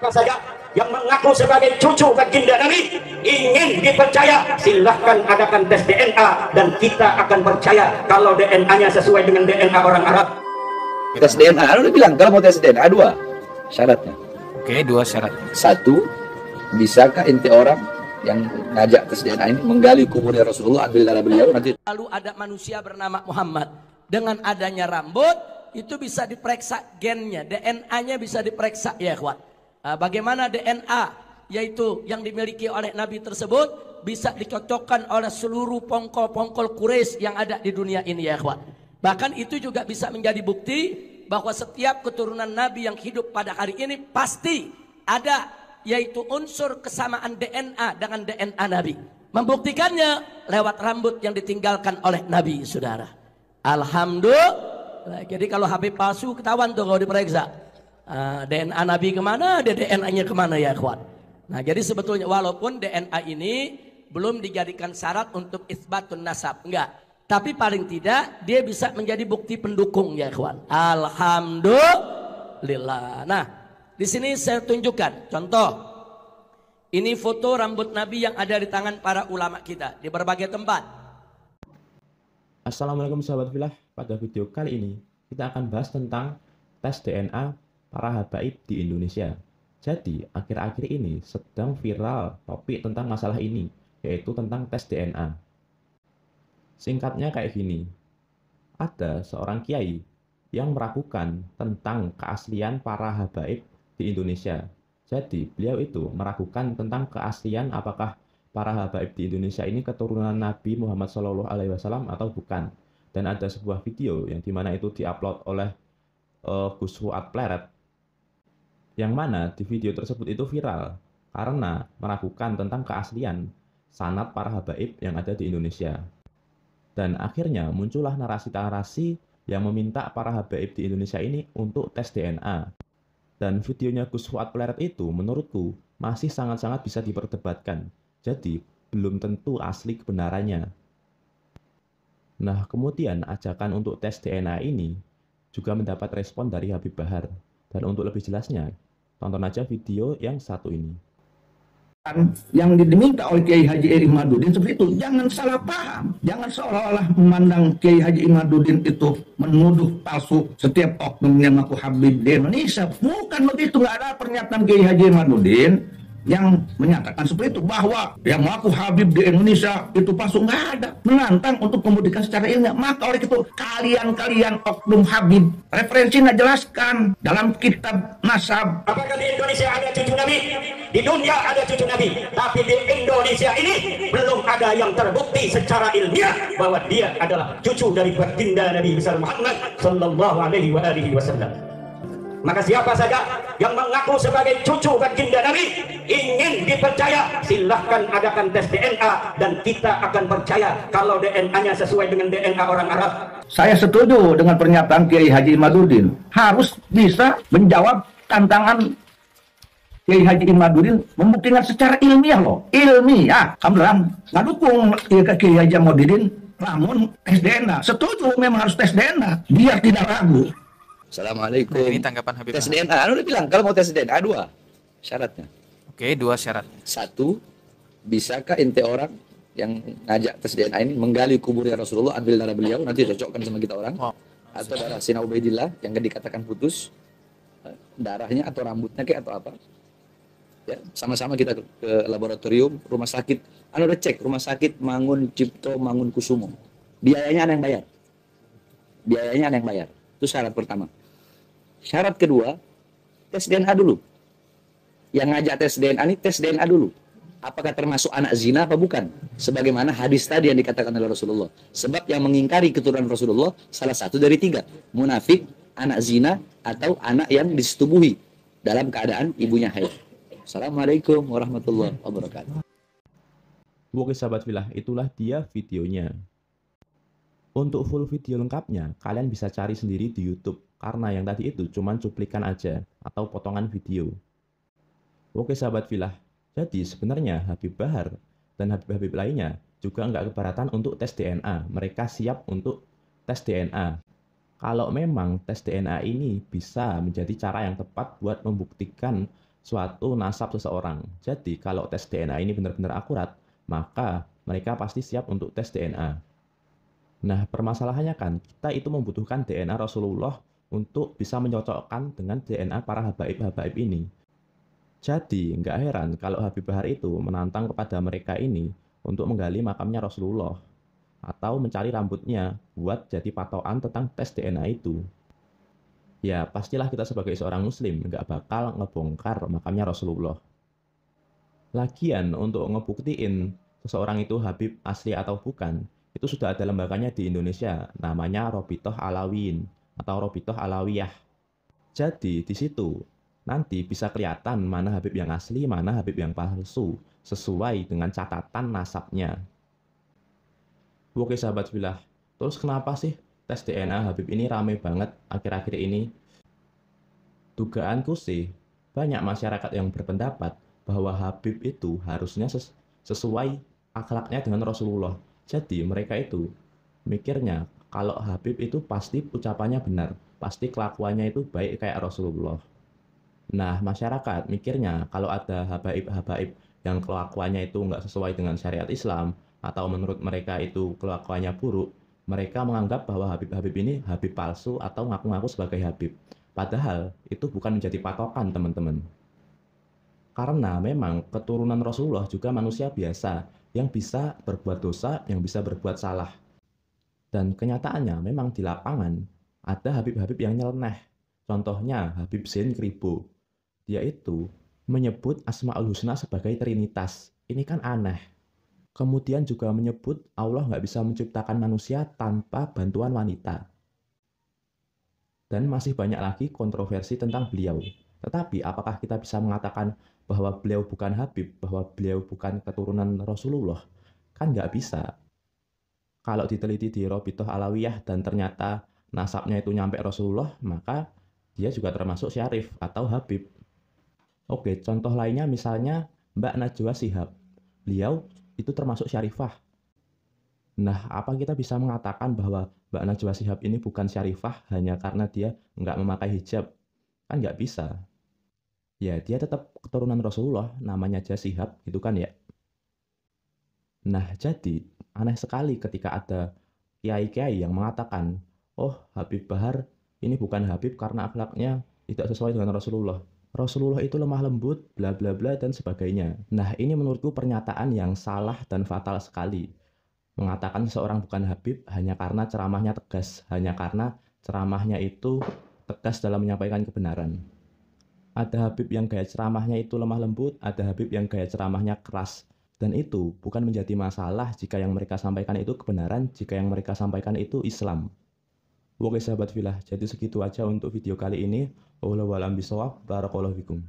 Saja yang mengaku sebagai cucu baginda Nabi ingin dipercaya, silahkan adakan tes DNA dan kita akan percaya kalau DNA-nya sesuai dengan DNA orang Arab. Tes DNA, udah bilang kalau mau tes DNA dua syaratnya. Oke, dua syarat. Satu, bisakah ente orang yang ngajak tes DNA ini menggali kuburnya Rasulullah, ambil darah beliau nanti. Lalu ada manusia bernama Muhammad, dengan adanya rambut itu bisa diperiksa gennya, DNA-nya bisa diperiksa ya ikhwan. Bagaimana DNA yaitu yang dimiliki oleh Nabi tersebut bisa dicocokkan oleh seluruh pongkol-pongkol Quraisy yang ada di dunia ini ya ikhwan. Bahkan itu juga bisa menjadi bukti bahwa setiap keturunan Nabi yang hidup pada hari ini pasti ada yaitu unsur kesamaan DNA dengan DNA Nabi. Membuktikannya lewat rambut yang ditinggalkan oleh Nabi, saudara. Alhamdulillah. Jadi kalau Habib palsu ketahuan tuh kalau diperiksa. DNA Nabi kemana, DNA-nya kemana ya ikhwan. Nah jadi sebetulnya walaupun DNA ini belum dijadikan syarat untuk isbatun nasab, enggak. Tapi paling tidak dia bisa menjadi bukti pendukung ya ikhwan. Alhamdulillah. Nah di sini saya tunjukkan contoh. Ini foto rambut Nabi yang ada di tangan para ulama kita di berbagai tempat. Assalamualaikum sahabat filah. Pada video kali ini kita akan bahas tentang tes DNA para habaib di Indonesia. Jadi akhir-akhir ini sedang viral topik tentang masalah ini, yaitu tentang tes DNA. Singkatnya kayak gini, ada seorang kiai yang meragukan tentang keaslian para habaib di Indonesia. Jadi beliau itu meragukan tentang keaslian apakah para habaib di Indonesia ini keturunan Nabi Muhammad SAW atau bukan. Dan ada sebuah video yang dimana itu diupload oleh Gus Fuad Pleret, yang mana di video tersebut itu viral karena meragukan tentang keaslian sanad para habaib yang ada di Indonesia. Dan akhirnya muncullah narasi-narasi yang meminta para habaib di Indonesia ini untuk tes DNA. Dan videonya Gus Fuad Pleret itu menurutku masih sangat-sangat bisa diperdebatkan. Jadi belum tentu asli kebenarannya. Nah kemudian ajakan untuk tes DNA ini juga mendapat respon dari Habib Bahar. Dan untuk lebih jelasnya, tonton aja video yang satu ini. Yang diminta oleh Kiai Haji Imaduddin seperti itu, jangan salah paham. Jangan seolah-olah memandang Kiai Haji Imaduddin itu menuduh palsu setiap oknum yang mengaku Habib di Indonesia. Bukan begitu, nggak ada pernyataan Kiai Haji Imaduddin yang menyatakan seperti itu, bahwa yang mengaku Habib di Indonesia itu palsu. Nggak ada. Menantang untuk membuktikan secara ilmiah. Maka oleh itu kalian oknum Habib, referensinya jelaskan dalam kitab nasab. Apakah di Indonesia ada cucu Nabi? Di dunia ada cucu Nabi, tapi di Indonesia ini belum ada yang terbukti secara ilmiah bahwa dia adalah cucu dari baginda Nabi besar Muhammad sallallahu alaihi wasallam. Maka siapa saja yang mengaku sebagai cucu baginda Nabi ingin dipercaya, silahkan adakan tes DNA dan kita akan percaya kalau DNA-nya sesuai dengan DNA orang Arab. Saya setuju dengan pernyataan Kiai Haji Imaduddin, harus bisa menjawab tantangan Kiai Haji Imaduddin, membuktikan secara ilmiah loh, ilmiah. Alhamdulillah nggak dukung Kiai Haji Imaduddin, namun tes DNA setuju, memang harus tes DNA biar tidak ragu. Assalamualaikum. Nah, ini tanggapan Habib. Tes DNA, udah bilang kalau mau tes DNA dua syaratnya. Oke, dua syarat. Satu, bisakah ente orang yang ngajak tes DNA ini menggali kuburnya Rasulullah, ambil darah beliau nanti cocokkan sama kita orang, atau darah Sina Ubaidillah yang dikatakan putus, darahnya atau rambutnya kayak atau apa? Ya, sama-sama kita ke laboratorium rumah sakit. Udah cek rumah sakit Mangun Cipto Mangun Kusumo. Biayanya ada yang bayar. Biayanya ada yang bayar. Itu syarat pertama. Syarat kedua, tes DNA dulu. Yang ngajak tes DNA ini tes DNA dulu. Apakah termasuk anak zina apa bukan? Sebagaimana hadis tadi yang dikatakan oleh Rasulullah. Sebab yang mengingkari keturunan Rasulullah salah satu dari tiga. Munafik, anak zina, atau anak yang disetubuhi dalam keadaan ibunya haid. Assalamualaikum warahmatullahi wabarakatuh. Oke sahabat filah, itulah dia videonya. Untuk full video lengkapnya, kalian bisa cari sendiri di YouTube. Karena yang tadi itu cuman cuplikan aja, atau potongan video. Oke sahabat filah, jadi sebenarnya Habib Bahar dan Habib-Habib lainnya juga nggak keberatan untuk tes DNA. Mereka siap untuk tes DNA. Kalau memang tes DNA ini bisa menjadi cara yang tepat buat membuktikan suatu nasab seseorang. Jadi kalau tes DNA ini benar-benar akurat, maka mereka pasti siap untuk tes DNA. Nah, permasalahannya kan, kita itu membutuhkan DNA Rasulullah untuk bisa mencocokkan dengan DNA para habaib-habaib ini. Jadi, nggak heran kalau Habib Bahar itu menantang kepada mereka ini untuk menggali makamnya Rasulullah atau mencari rambutnya buat jadi patokan tentang tes DNA itu. Ya, pastilah kita sebagai seorang muslim nggak bakal ngebongkar makamnya Rasulullah. Lagian, untuk ngebuktiin seseorang itu Habib asli atau bukan, itu sudah ada lembaganya di Indonesia, namanya Robitoh Alawiyin atau Robitoh Alawiyah. Jadi, di situ nanti bisa kelihatan mana Habib yang asli, mana Habib yang palsu, sesuai dengan catatan nasabnya. Oke sahabat Filah, terus kenapa sih tes DNA Habib ini rame banget akhir-akhir ini? Dugaanku sih, banyak masyarakat yang berpendapat bahwa Habib itu harusnya sesuai akhlaknya dengan Rasulullah. Jadi mereka itu mikirnya kalau Habib itu pasti ucapannya benar, pasti kelakuannya itu baik kayak Rasulullah. Nah, masyarakat mikirnya kalau ada habaib-habaib yang kelakuannya itu nggak sesuai dengan syariat Islam, atau menurut mereka itu kelakuannya buruk, mereka menganggap bahwa Habib-Habib ini Habib palsu atau ngaku-ngaku sebagai Habib. Padahal itu bukan menjadi patokan teman-teman. Karena memang keturunan Rasulullah juga manusia biasa yang bisa berbuat dosa, yang bisa berbuat salah. Dan kenyataannya memang di lapangan ada Habib-Habib yang nyeleneh. Contohnya Habib Zain Kribo. Dia itu menyebut Asmaul Husna sebagai Trinitas. Ini kan aneh. Kemudian juga menyebut Allah nggak bisa menciptakan manusia tanpa bantuan wanita. Dan masih banyak lagi kontroversi tentang beliau. Tetapi apakah kita bisa mengatakan bahwa beliau bukan Habib, bahwa beliau bukan keturunan Rasulullah? Kan nggak bisa. Kalau diteliti di Robitoh Alawiyah dan ternyata nasabnya itu nyampe Rasulullah, maka dia juga termasuk Syarif atau Habib. Oke, contoh lainnya misalnya Mbak Najwa Shihab. Beliau itu termasuk Syarifah. Nah, apa kita bisa mengatakan bahwa Mbak Najwa Shihab ini bukan Syarifah hanya karena dia nggak memakai hijab? Kan nggak bisa. Ya, dia tetap keturunan Rasulullah, namanya aja Shihab, gitu kan ya. Nah, jadi aneh sekali ketika ada kiai-kiai yang mengatakan, oh Habib Bahar ini bukan Habib karena akhlaknya tidak sesuai dengan Rasulullah. Rasulullah itu lemah lembut, bla bla bla dan sebagainya. Nah, ini menurutku pernyataan yang salah dan fatal sekali. Mengatakan seseorang bukan Habib hanya karena ceramahnya tegas, hanya karena ceramahnya itu tegas dalam menyampaikan kebenaran. Ada Habib yang gaya ceramahnya itu lemah lembut, ada Habib yang gaya ceramahnya keras. Dan itu bukan menjadi masalah jika yang mereka sampaikan itu kebenaran, jika yang mereka sampaikan itu Islam. Oke sahabat Filah, jadi segitu aja untuk video kali ini. Wallahu a'lam bishawab. Barakallahu fikum.